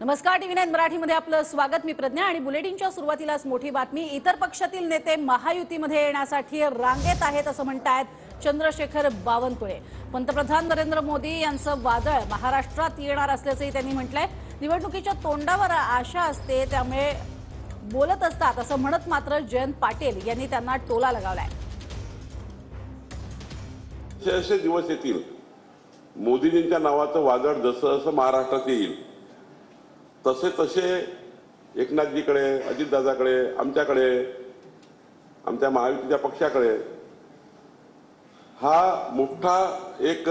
नमस्कार, टीव्ही9 मराठीमध्ये आपलं स्वागत। मी प्रज्ञा आणि बुलेटिनच्या सुरुवातीलाच मोठी बातमी। इतर पक्षातील नेते महायुतीमध्ये येण्यासाठी रांगेत आहेत असं म्हणतात चंद्रशेखर बावनकुळे। पंतप्रधान नरेंद्र मोदी यांचं वादळ महाराष्ट्रात येणार असल्याचंही त्यांनी म्हटलंय। निवडणुकीच्या तोंडावर आशा असते त्यामुळे बोलत असतात असं म्हणत मात्र जयंत पाटील यांनी त्यांना टोला लगावलाय। असे दिवस येतील मोदीजींच्या नावाचं वादळ जसं जसं महाराष्ट्रात येईल तसे तसे एकनाथजीकडे, अजितदादाकडे, आमच्याकडे, आमच्या महायुतीच्या पक्षाकडे हा मोठा एक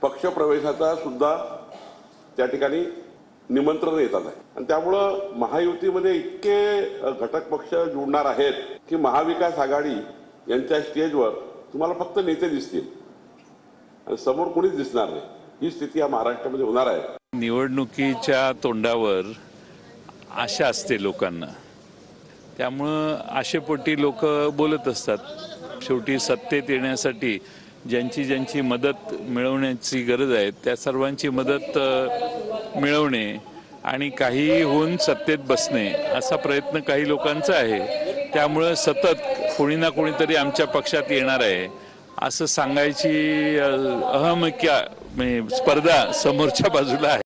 पक्षप्रवेशाचा सुद्धा त्या ठिकाणी निमंत्रण येतात आहे। आणि त्यामुळं महायुतीमध्ये इतके घटक पक्ष जुळणार आहेत की महाविकास आघाडी यांच्या स्टेजवर तुम्हाला फक्त नेते दिसतील आणि समोर कोणीच दिसणार नाही। ही स्थिती या महाराष्ट्रामध्ये होणार आहे। निवडणुकीच्या तोंडावर आशा असते लोकांना, त्यामुळं आशेपोटी लोक बोलत असतात। शेवटी सत्तेत येण्यासाठी ज्यांची ज्यांची मदत मिळवण्याची गरज आहे त्या सर्वांची मदत मिळवणे आणि काही होऊन सत्तेत बसणे असा प्रयत्न काही लोकांचा आहे। त्यामुळं सतत कोणी ना कोणीतरी आमच्या पक्षात येणार आहे असं सांगायची स्पर्धा समोरच्या बाजूला आहे।